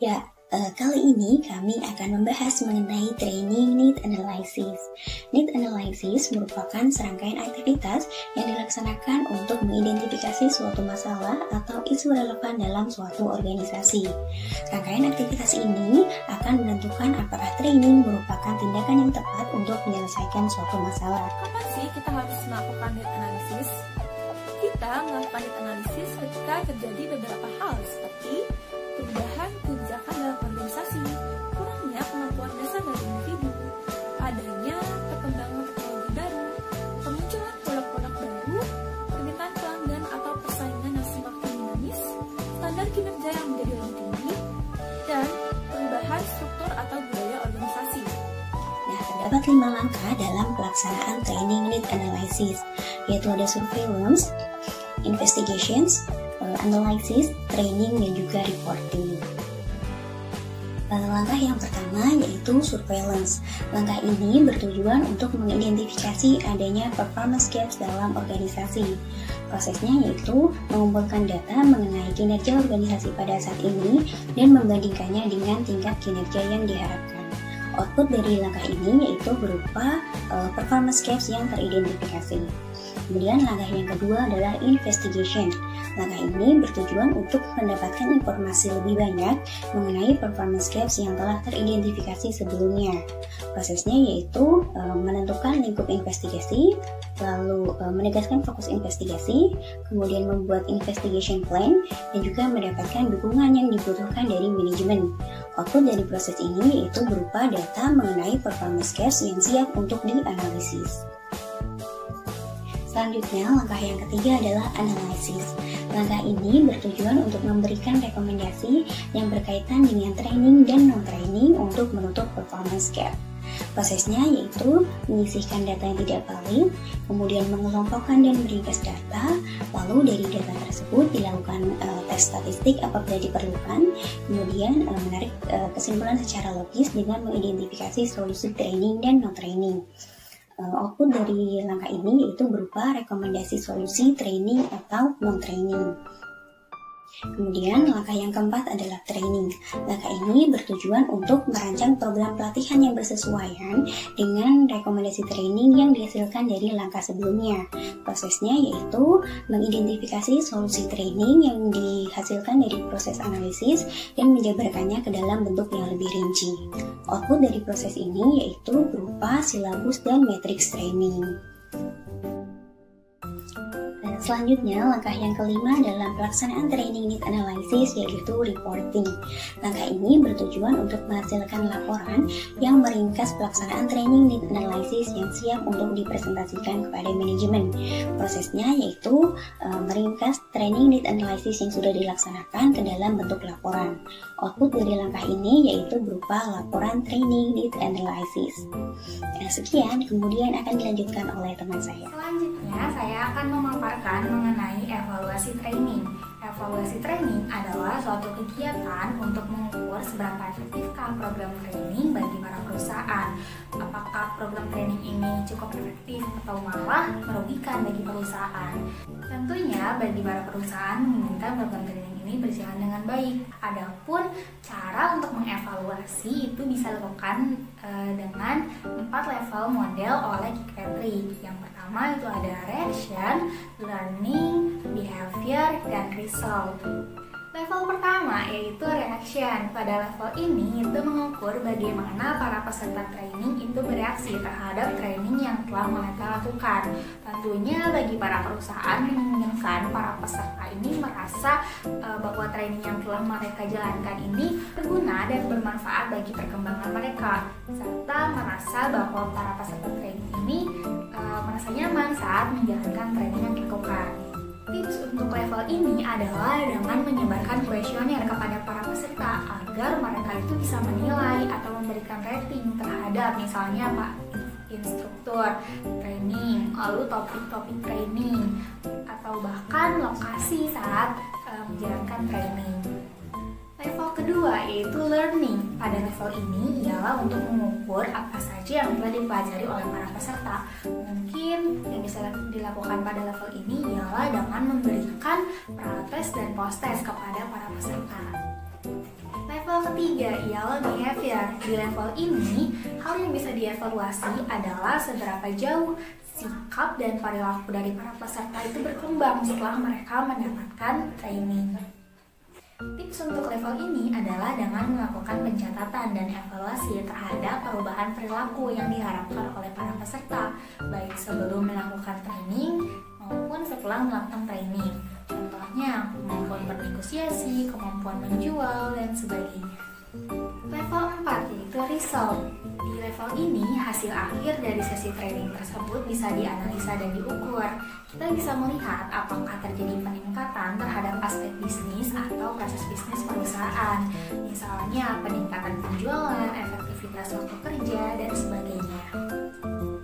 Ya, kali ini kami akan membahas mengenai training need analysis. Need analysis merupakan serangkaian aktivitas yang dilaksanakan untuk mengidentifikasi suatu masalah atau isu relevan dalam suatu organisasi. Rangkaian aktivitas ini akan menentukan apakah training merupakan tindakan yang tepat untuk menyelesaikan suatu masalah. Kapan sih kita harus melakukan need analysis? Kita melakukan need analysis ketika terjadi beberapa hal seperti perubahan kebijakan dalam organisasi, kurangnya kemampuan dasar dari individu, adanya perkembangan teknologi baru, kemunculan produk-produk baru, permintaan pelanggan atau persaingan yang semakin dinamis, standar kinerja yang menjadi lebih tinggi, dan perubahan struktur atau budaya organisasi. Nah, terdapat 5 langkah dalam pelaksanaan training need analysis, yaitu ada surveillance, investigations, analysis, training, dan juga reporting. Langkah yang pertama yaitu surveillance. Langkah ini bertujuan untuk mengidentifikasi adanya performance gaps dalam organisasi. Prosesnya yaitu mengumpulkan data mengenai kinerja organisasi pada saat ini dan membandingkannya dengan tingkat kinerja yang diharapkan. Output dari langkah ini yaitu berupa performance gaps yang teridentifikasi. Kemudian langkah yang kedua adalah investigation. Langkah ini bertujuan untuk mendapatkan informasi lebih banyak mengenai performance gaps yang telah teridentifikasi sebelumnya. Prosesnya yaitu menentukan lingkup investigasi, lalu menegaskan fokus investigasi, kemudian membuat investigation plan, dan juga mendapatkan dukungan yang dibutuhkan dari manajemen. Output dari proses ini yaitu berupa data mengenai performance gaps yang siap untuk dianalisis. Selanjutnya, langkah yang ketiga adalah analisis. Langkah ini bertujuan untuk memberikan rekomendasi yang berkaitan dengan training dan non-training untuk menutup performance gap. Prosesnya yaitu menyisihkan data yang tidak valid, kemudian mengelompokkan dan meringkas data, lalu dari data tersebut dilakukan tes statistik apabila diperlukan, kemudian menarik kesimpulan secara logis dengan mengidentifikasi solusi training dan non-training. Output dari langkah ini yaitu berupa rekomendasi solusi training atau non-training. Kemudian langkah yang keempat adalah training. Langkah ini bertujuan untuk merancang program pelatihan yang bersesuaian dengan rekomendasi training yang dihasilkan dari langkah sebelumnya. Prosesnya yaitu mengidentifikasi solusi training yang dihasilkan dari proses analisis dan menjabarkannya ke dalam bentuk yang lebih rinci. Output dari proses ini yaitu berupa silabus dan matriks training. Selanjutnya, langkah yang kelima dalam pelaksanaan training need analysis yaitu reporting. Langkah ini bertujuan untuk menghasilkan laporan yang meringkas pelaksanaan training need analysis yang siap untuk dipresentasikan kepada manajemen. Prosesnya yaitu meringkas training need analysis yang sudah dilaksanakan ke dalam bentuk laporan. Output dari langkah ini yaitu berupa laporan training need analysis. Sekian, kemudian akan dilanjutkan oleh teman saya. Selanjutnya, saya akan memaparkan mengenai evaluasi training. Evaluasi training adalah suatu kegiatan untuk mengukur seberapa efektifkah program training bagi para perusahaan. Apakah program training ini cukup efektif atau malah merugikan bagi perusahaan. Tentunya bagi para perusahaan menginginkan program training ini berjalan dengan baik. Adapun cara untuk mengevaluasi itu bisa dilakukan dengan 4 level model oleh Kirkpatrick. Yang pertama itu ada reaction, learning, behavior, dan result. Level pertama yaitu reaction. Pada level ini itu mengukur bagaimana para peserta training itu bereaksi terhadap training yang telah mereka lakukan. Tentunya bagi para perusahaan menginginkan para peserta ini merasa bahwa training yang telah mereka jalankan ini berguna dan bermanfaat bagi perkembangan mereka, serta merasa bahwa para peserta training ini merasa nyaman saat menjalankan training yang dilakukan. Tips untuk level ini adalah dengan menyebarkan kuesioner kepada para peserta agar mereka itu bisa menilai atau memberikan rating terhadap misalnya instruktur training, lalu topik-topik training, atau bahkan lokasi saat menjalankan training. Level kedua yaitu learning. Pada level ini ialah untuk mengukur apa saja yang telah dipelajari oleh para peserta. Mungkin yang bisa dilakukan pada level ini ialah dengan memberikan prates dan post-test kepada para peserta. Level Level ketiga ialah behavior. Di level ini, hal yang bisa dievaluasi adalah seberapa jauh sikap dan perilaku dari para peserta itu berkembang setelah mereka mendapatkan training. Tips untuk level ini adalah dengan melakukan pencatatan dan evaluasi terhadap perubahan perilaku yang diharapkan oleh para peserta, baik sebelum melakukan training maupun setelah melakukan training. Contohnya, kemampuan bernegosiasi, kemampuan menjual, dan sebagainya. Level 4 yaitu result. Di level ini, hasil akhir dari sesi training tersebut bisa dianalisa dan diukur. Kita bisa melihat apakah terjadi peningkatan terhadap aspek bisnis atau proses bisnis perusahaan. Misalnya, peningkatan penjualan, efektivitas waktu kerja, dan sebagainya.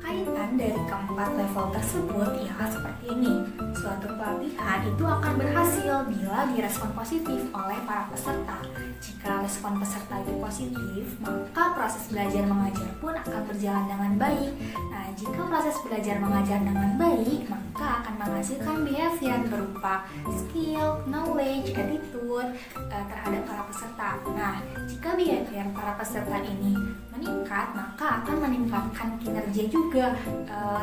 Kaitan dari keempat level tersebut ialah seperti ini. Suatu pelatihan itu akan berhasil bila direspon positif oleh para peserta. Jika respon peserta itu positif, maka proses belajar mengajar pun akan berjalan dengan baik. Nah, jika proses belajar mengajar dengan baik, maka akan menghasilkan behavior berupa skill, knowledge, attitude terhadap para peserta. Nah, jika behavior para peserta ini meningkat, maka akan meningkatkan kinerja juga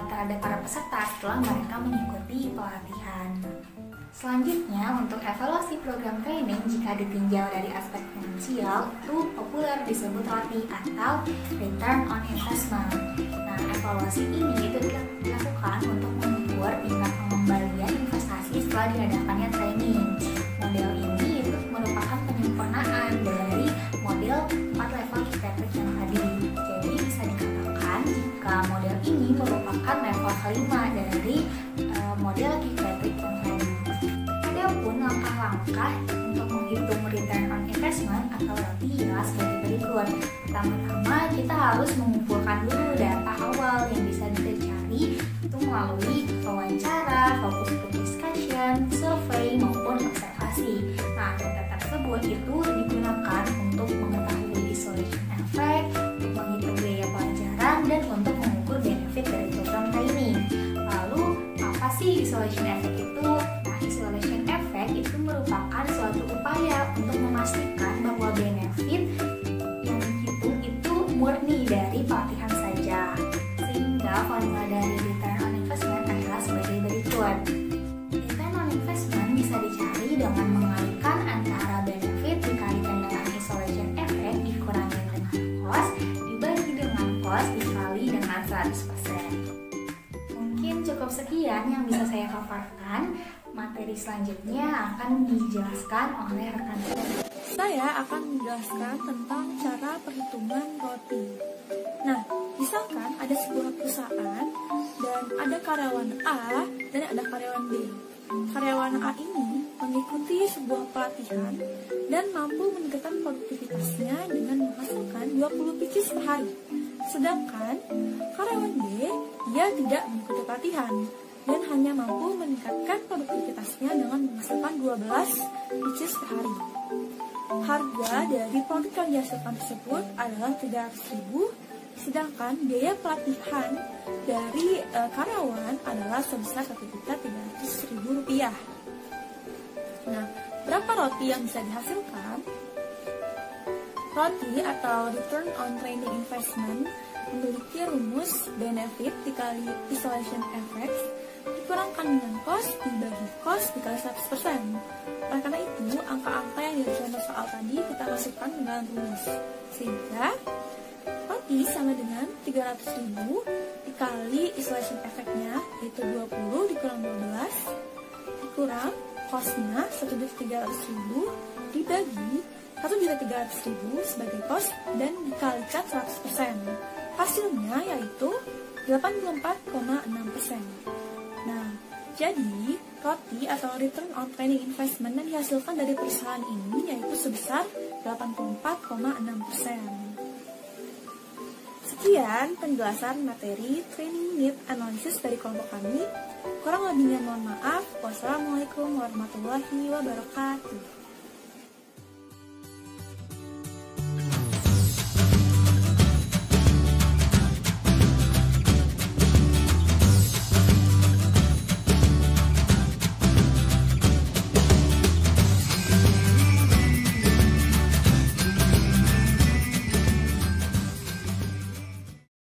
terhadap para peserta setelah mereka mengikuti pelatihan. Selanjutnya, untuk evaluasi program training jika ditinjau dari aspek finansial, itu populer disebut ROI atau Return on Investment. Nah, evaluasi ini itu dilakukan untuk mengukur tingkat pengembalian investasi setelah diadakannya training. Model ini itu merupakan penyempurnaan dari model 4 level Kirkpatrick yang tadi. Jadi bisa dikatakan jika model ini merupakan level kelima dari model Kirkpatrick yang tadi. Adapun langkah-langkah untuk menghitung return on investment atau ROI ialah sebagai berikut. Pertama-tama kita harus mengumpulkan dulu data awal yang bisa kita cari itu melalui wawancara, focus group discussion, survei maupun observasi. Nah, data tersebut itu digunakan untuk mengetahui isolation effect, untuk menghitung biaya pelajaran, dan untuk mengukur benefit dari program training. Lalu, apa sih isolation effect itu? Isolation effect itu merupakan suatu upaya untuk memastikan bahwa benefit yang dihitung itu murni dari pelatihan saja. Sehingga formula dari return on investment adalah sebagai berikut. Return on investment bisa dicari dengan mengalihkan antara benefit dikalikan dengan isolation effect dikurangi dengan cost dibagi dengan cost dikali dengan 100%. Mungkin cukup sekian yang bisa saya paparkan. Materi selanjutnya akan dijelaskan oleh rekan saya. Saya akan menjelaskan tentang cara perhitungan ROI. Nah, misalkan ada sebuah perusahaan dan ada karyawan A dan ada karyawan B. Karyawan A ini mengikuti sebuah pelatihan dan mampu meningkatkan produktivitasnya dengan menghasilkan 20 pitches per hari. Sedangkan karyawan B, dia tidak mengikuti pelatihan dan hanya mampu meningkatkan produktivitasnya dengan menghasilkan 12 pitches per hari. Harga dari produk yang dihasilkan tersebut adalah 300.000, sedangkan biaya pelatihan dari karyawan adalah sebesar Rp1.300.000. Nah, berapa ROI yang bisa dihasilkan? ROI atau Return on Training Investment memiliki rumus benefit dikali isolation effect dikurangkan dengan cost dibagi cost dikali 100%. Oleh karena itu, angka-angka yang di contoh soal tadi kita masukkan dengan rumus. Sehingga ROI sama dengan 300.000 dikali isolation effect-nya, yaitu 20 dikurang 12 dikurang cost-nya 1.300.000 dibagi 1.300.000 sebagai cost dan dikalikan 100%. Hasilnya yaitu 84,6%. Nah, jadi ROI atau Return on Training Investment yang dihasilkan dari perusahaan ini yaitu sebesar 84,6%. Sekian penjelasan materi Training Need Analysis dari kelompok kami. Kurang lebihnya mohon maaf. Wassalamualaikum warahmatullahi wabarakatuh.